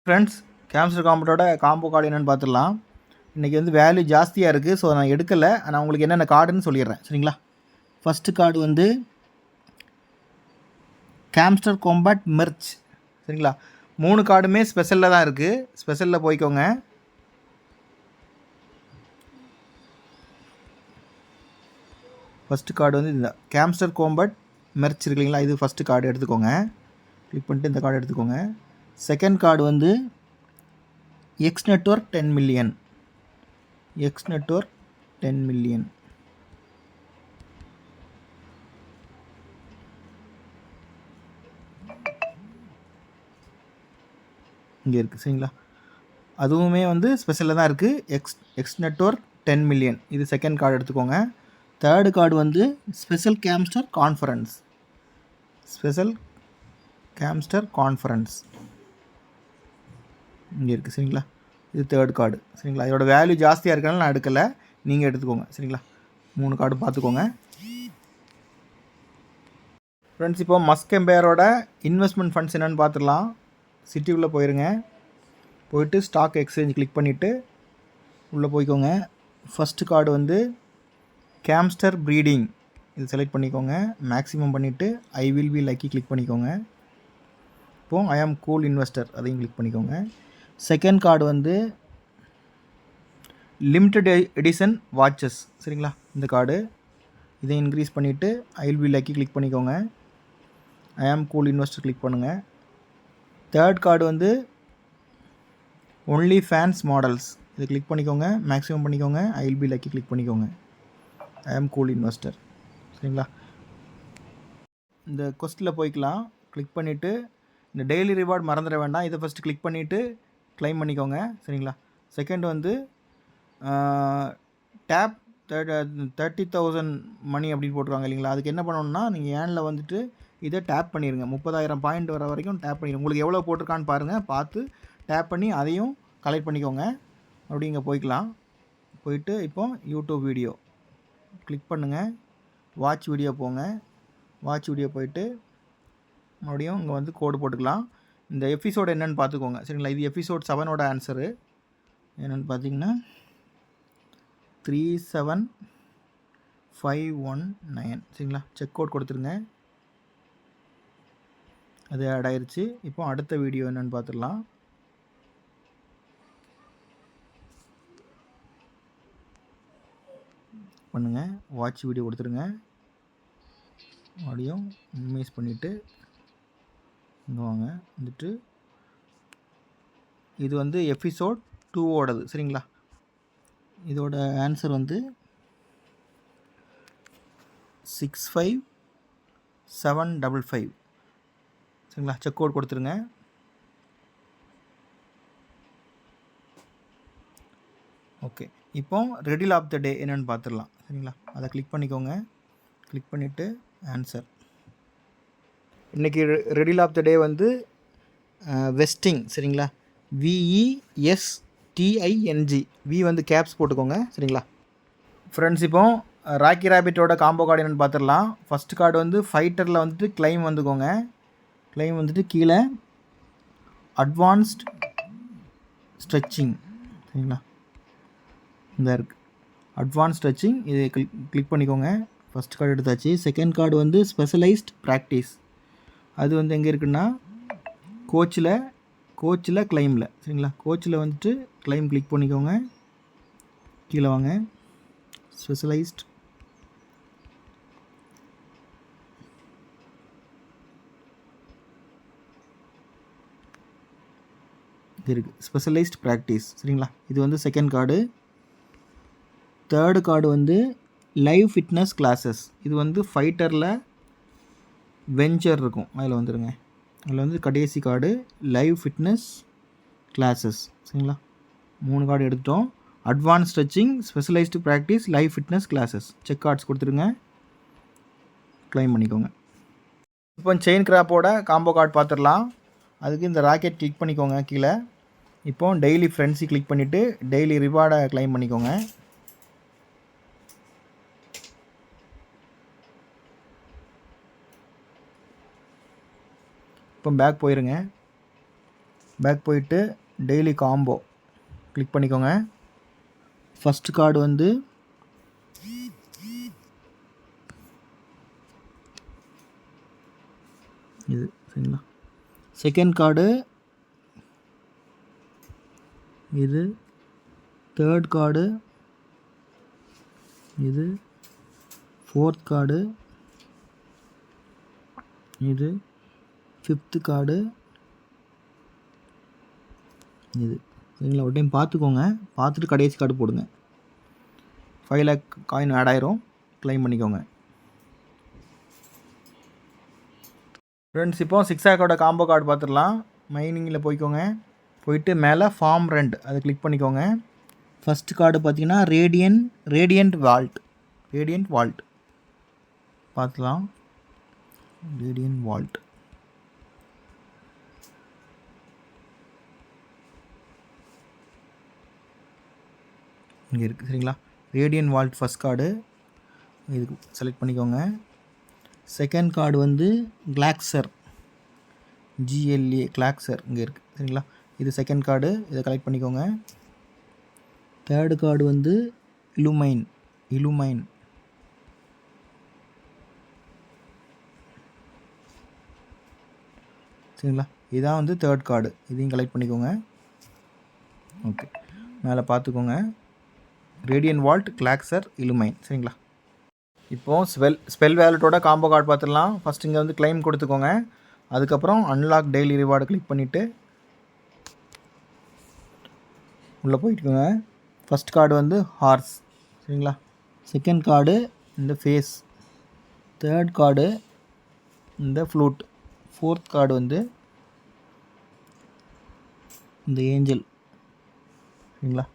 Friends, கேம்ஸ்டர் காம்பட்டோட combo card என்னென்னு பார்த்துடலாம். இன்றைக்கி வந்து வேல்யூ ஜாஸ்தியாக இருக்குது. ஸோ நான் எடுக்கலை. நான் உங்களுக்கு என்னென்ன கார்டுன்னு சொல்லிடுறேன். சரிங்களா? ஃபஸ்ட்டு கார்டு வந்து கேம்ஸ்டர் காம்பட் மெர்ச். சரிங்களா? 3 கார்டுமே ஸ்பெஷலில் தான் இருக்குது. ஸ்பெஷலில் போய்க்கோங்க. ஃபஸ்ட்டு கார்டு வந்து இந்த கேம்ஸ்டர் காம்பட் மெர்ச் இருக்கு இல்லைங்களா, இது ஃபஸ்ட்டு கார்டு எடுத்துக்கோங்க. கிளிக் பண்ணிட்டு இந்த கார்டு எடுத்துக்கோங்க. செகண்ட் கார்டு வந்து X network 10 million. X network 10 million. இங்கே இருக்குது. சரிங்களா? அதுவுமே வந்து ஸ்பெஷலில் தான் இருக்குது. X network 10 million. இது செகண்ட் கார்டு எடுத்துக்கோங்க. தேர்டு கார்டு வந்து ஸ்பெஷல் கேம்ஸ்டர் கான்ஃபரன்ஸ். ஸ்பெஷல் கேம்ஸ்டர் கான்ஃபரன்ஸ் இங்கே இருக்குது. சரிங்களா? இது தேர்ட் கார்டு. சரிங்களா? இதோட வேல்யூ ஜாஸ்தியாக இருக்கனால நான் எடுக்கலை. நீங்கள் எடுத்துக்கோங்க. சரிங்களா? 3 கார்டு பார்த்துக்கோங்க. ஃப்ரெண்ட்ஸ், இப்போ மஸ்க் எம்பையரோட இன்வெஸ்ட்மெண்ட் ஃபண்ட்ஸ் என்னென்னு பார்த்துடலாம். சிட்டி உள்ளே போயிருங்க. போயிட்டு ஸ்டாக் எக்ஸ்சேஞ்ச் கிளிக் பண்ணிவிட்டு உள்ளே போய்க்கோங்க. ஃபஸ்ட்டு கார்டு வந்து கேம்ஸ்டர் ப்ரீடிங். இது செலக்ட் பண்ணிக்கோங்க. மேக்ஸிமம் பண்ணிவிட்டு ஐ வில் பி லைக்கி கிளிக் பண்ணிக்கோங்க. இப்போது ஐ ஆம் கூல் இன்வெஸ்டர் அதையும் கிளிக் பண்ணிக்கோங்க. செகண்ட் கார்டு வந்து லிமிட்டட் எடிஷன் வாட்சஸ். சரிங்களா? இந்த கார்டு இதை இன்க்ரீஸ் பண்ணிவிட்டு ஐ வில் பி லைக்கி கிளிக் பண்ணிக்கோங்க. ஐ ஆம் கூல் இன்வெஸ்டர் கிளிக் பண்ணுங்கள். தேர்ட் கார்டு வந்து ஒன்லி ஃபேன்ஸ் மாடல்ஸ். இதை கிளிக் பண்ணிக்கோங்க. மேக்ஸிமம் பண்ணிக்கோங்க. ஐ வில் பி லைக்கி கிளிக் பண்ணிக்கோங்க. ஐ ஆம் கூல் இன்வெஸ்டர். சரிங்களா? இந்த கொஸ்டில் போய்க்கலாம். கிளிக் பண்ணிவிட்டு இந்த டெய்லி ரிவார்டு மறந்துட வேண்டாம். இதை ஃபஸ்ட்டு கிளிக் பண்ணிவிட்டு க்ளைம் பண்ணிக்கோங்க. சரிங்களா? செகண்ட் வந்து டேப் 30,000 மணி அப்படின்னு போட்டுருவாங்க இல்லைங்களா, அதுக்கு என்ன பண்ணணும்னா நீங்கள் ஏனில் வந்துட்டு இதை டேப் பண்ணிடுங்க. 30,000 பாயிண்ட் வர வரைக்கும் டேப் பண்ணிடுங்க. உங்களுக்கு எவ்வளோ போட்டிருக்கான்னு பாருங்கள். பார்த்து டேப் பண்ணி அதையும் கலெக்ட் பண்ணிக்கோங்க. அப்படி இங்கே போய்க்கலாம். போயிட்டு இப்போ யூடியூப் வீடியோ கிளிக் பண்ணுங்கள். வாட்ச் வீடியோ போங்க. வாட்ச் வீடியோ போயிட்டு மறுபடியும் இங்கே வந்து கோடு போட்டுக்கலாம். இந்த எபிசோடு என்னென்னு பார்த்துக்கோங்க. சரிங்களா? இது எபிசோட் 7ஓட ஆன்சரு என்னென்னு பார்த்தீங்கன்னா 37519. சரிங்களா? செக் அவுட் கொடுத்துருங்க. அது ஆட் ஆயிடுச்சு. இப்போ அடுத்த வீடியோ என்னென்னு பார்த்துடலாம். பண்ணுங்கள். வாட்ச் வீடியோ கொடுத்துருங்க. ஆடியோ மினிமைஸ் பண்ணிவிட்டு இங்கே வாங்க. வந்துட்டு இது வந்து எபிசோட் 2ஓடது. சரிங்களா? இதோட ஆன்சர் வந்து 65755. சரிங்களா? செக் அவுட் கொடுத்துருங்க. ஓகே. இப்போ ரெடில் ஆஃப் த டே என்னென்னு பார்த்துடலாம். சரிங்களா? அதை கிளிக் பண்ணிக்கோங்க. கிளிக் பண்ணிவிட்டு ஆன்சர். இன்றைக்கி ரெடில் ஆஃப் த டே வந்து வெஸ்டிங். சரிங்களா? VESTING. வி வந்து கேப்ஸ் போட்டுக்கோங்க. சரிங்களா? ஃப்ரெண்ட்ஸ், இப்போ ராக்கி ரேபிட்டோட காம்போ கார்டு என்னென்னு பார்த்துடலாம். ஃபஸ்ட்டு கார்டு வந்து ஃபைட்டரில் வந்துட்டு கிளைம் வந்துக்கோங்க. கிளைம் வந்துட்டு கீழே அட்வான்ஸ்ட் ஸ்ட்ரெச்சிங். சரிங்களா? இந்த இருக்குது அட்வான்ஸ் ஸ்ட்ரெச்சிங். இது கிளிக் பண்ணிக்கோங்க. ஃபஸ்ட் கார்டு எடுத்தாச்சு. செகண்ட் கார்டு வந்து ஸ்பெஷலைஸ்ட் ப்ராக்டிஸ். அது வந்து எங்கே இருக்குன்னா கோச்சில் கிளைமில். சரிங்களா? கோச்சில் வந்துட்டு கிளைம் கிளிக் பண்ணிக்கோங்க. கீழே வாங்க. ஸ்பெஷலைஸ்ட் இது இருக்குது ஸ்பெஷலைஸ்ட் ப்ராக்டிஸ். சரிங்களா? இது வந்து செகண்ட் கார்டு. தேர்டு கார்டு வந்து லைவ் ஃபிட்னஸ் கிளாஸஸ். இது வந்து ஃபைட்டரில் வெஞ்சர் இருக்கும், அதில் வந்துடுங்க. அதில் வந்து கடைசி கார்டு லைவ் ஃபிட்னஸ் கிளாஸஸ். சரிங்களா? 3 கார்டு எடுத்துட்டோம். Advance stretching, specialised practice, live fitness classes. Check cards கொடுத்துருங்க. க்ளைம் பண்ணிக்கோங்க. இப்போ செயின் கிராப்போட காம்போ கார்டு பார்த்துடலாம். அதுக்கு இந்த ராக்கெட் கிளிக் பண்ணிக்கோங்க கீழே. இப்போ டெய்லி ஃப்ரெண்ட்ஸி கிளிக் பண்ணிவிட்டு டெய்லி ரிவார்டை க்ளைம் பண்ணிக்கோங்க. இப்போ பேக் போயிருங்க. பேக் போயிட்டு டெய்லி காம்போ கிளிக் பண்ணிக்கோங்க. ஃபஸ்ட்டு கார்டு வந்து இது சரிங்களா. செகண்ட் கார்டு இது, தேர்ட் கார்டு இது, ஃபோர்த் கார்டு இது, ஃபிஃப்த்து கார்டு இது சரிங்களா. ஒரு டைம் பார்த்துக்கோங்க, பார்த்துட்டு கடைசி கார்டு போடுங்க. 5 lakh காயின் ஆட் ஆயிரும், க்ளைம் பண்ணிக்கோங்க. ஃப்ரெண்ட்ஸ் இப்போ 6 lakhோட காம்போ கார்டு பார்த்துடலாம். மைனிங்கில் போய்க்கோங்க. போயிட்டு மேலே ஃபார்ம் ரெண்ட் அதை கிளிக் பண்ணிக்கோங்க. ஃபஸ்ட் கார்டு பார்த்தீங்கன்னா ரேடியன்ட் வால்ட் பார்த்துலாம். ரேடியன்ட் வால்ட் இங்கே இருக்குது சரிங்களா. ரேடியன்ட் வால்ட் ஃபஸ்ட் கார்டு இதுக்கு செலக்ட் பண்ணிக்கோங்க. செகண்ட் கார்டு வந்து கிளாக்ஸர் கிளாக்ஸர் இங்கே இருக்குது சரிங்களா. இது செகண்ட் கார்டு, இதை கலெக்ட் பண்ணிக்கோங்க. தேர்டு கார்டு வந்து இலுமைன் சரிங்களா. இதுதான் வந்து தேர்ட் கார்டு, இதையும் கலெக்ட் பண்ணிக்கோங்க. ஓகே, மேலே பார்த்துக்கோங்க. ரேடியன்ட் வால்ட், கிளாக்ஸர், இலுமைன் சரிங்களா. இப்போது ஸ்பெல் வேலட்டோட காம்போ கார்டு பார்த்துடலாம். ஃபஸ்ட் இங்கே வந்து கிளைம் கொடுத்துக்கோங்க. அதுக்கப்புறம் அன்லாக் டெய்லி ரிவார்டு கிளிக் பண்ணிவிட்டு உள்ளே போயிட்டுக்கோங்க. ஃபஸ்ட் கார்டு வந்து ஹார்ஸ் சரிங்களா. செகண்ட் கார்டு இந்த ஃபேஸ், தேர்ட் கார்டு இந்த ஃப்ளூட், ஃபோர்த் கார்டு வந்து இந்த ஏஞ்சல் சரிங்களா.